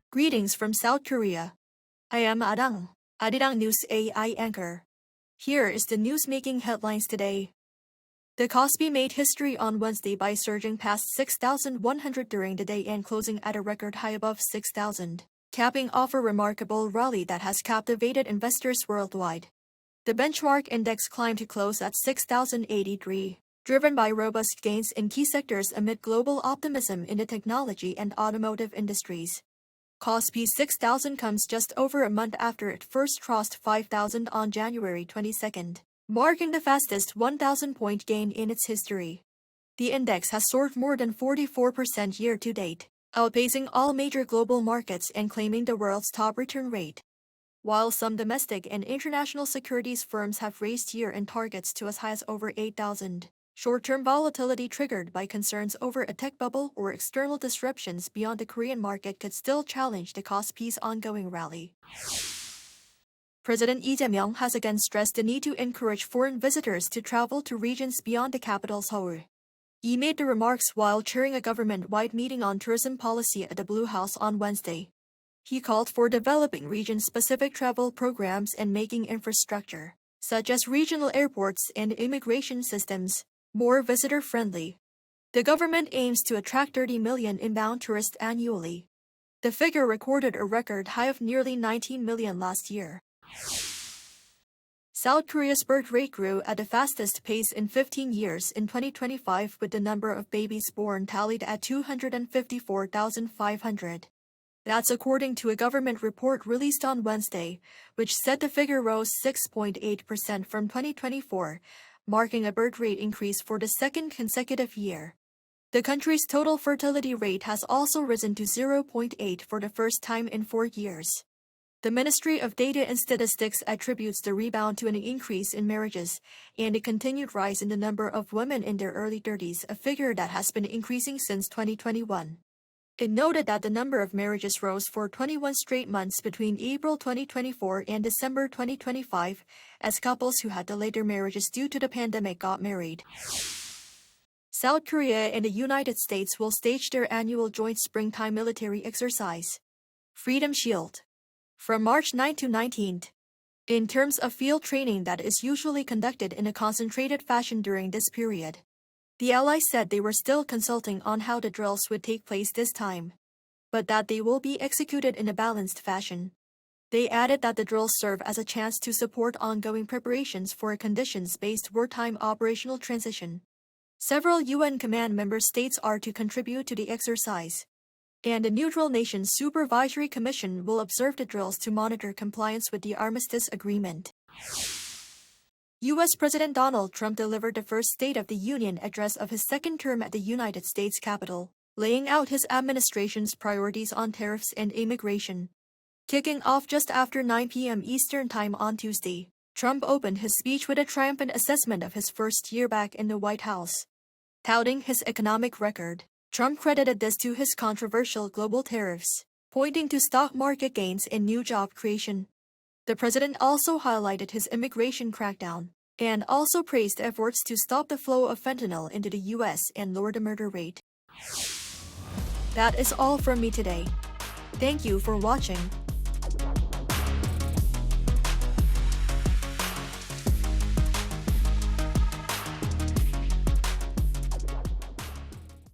Greetings from South Korea. I am Arirang News AI anchor. Here is the news-making headlines today. The KOSPI made history on Wednesday by surging past 6,100 during the day and closing at a record high above 6,000, capping off a remarkable rally that has captivated investors worldwide. The benchmark index climbed to close at 6,083, driven by robust gains in key sectors amid global optimism in the technology and automotive industries. KOSPI 6,000 comes just over a month after it first crossed 5,000 on January 22, marking the fastest 1,000-point gain in its history. The index has soared more than 44% year-to-date, outpacing all major global markets and claiming the world's top return rate. While some domestic and international securities firms have raised year-end targets to as high as over 8,000, short-term volatility triggered by concerns over a tech bubble or external disruptions beyond the Korean market could still challenge the KOSPI's ongoing rally. President Lee Jae-myung has again stressed the need to encourage foreign visitors to travel to regions beyond the capital Seoul. He made the remarks while chairing a government-wide meeting on tourism policy at the Blue House on Wednesday. He called for developing region-specific travel programs and making infrastructure, such as regional airports and immigration systems, more visitor-friendly. The government aims to attract 30 million inbound tourists annually. The figure recorded a record high of nearly 19 million last year. South Korea's birth rate grew at the fastest pace in 15 years in 2025, with the number of babies born tallied at 254,500. That's according to a government report released on Wednesday, which said the figure rose 6.8% from 2024, marking a birth rate increase for the second consecutive year. The country's total fertility rate has also risen to 0.8 for the first time in 4 years. The Ministry of Data and Statistics attributes the rebound to an increase in marriages and a continued rise in the number of women in their early 30s, a figure that has been increasing since 2021. It noted that the number of marriages rose for 21 straight months between April 2024 and December 2025, as couples who had delayed their marriages due to the pandemic got married. South Korea and the United States will stage their annual joint springtime military exercise, Freedom Shield, from March 9 to 19. In terms of field training that is usually conducted in a concentrated fashion during this period, the allies said they were still consulting on how the drills would take place this time, but that they will be executed in a balanced fashion. They added that the drills serve as a chance to support ongoing preparations for a conditions-based wartime operational transition. Several UN command member states are to contribute to the exercise, and a neutral nations supervisory commission will observe the drills to monitor compliance with the armistice agreement. U.S. President Donald Trump delivered the first State of the Union address of his second term at the United States Capitol, laying out his administration's priorities on tariffs and immigration. Kicking off just after 9 p.m. Eastern Time on Tuesday, Trump opened his speech with a triumphant assessment of his first year back in the White House. Touting his economic record, Trump credited this to his controversial global tariffs, pointing to stock market gains and new job creation. The president also highlighted his immigration crackdown, and also praised efforts to stop the flow of fentanyl into the U.S. and lower the murder rate. That is all from me today. Thank you for watching.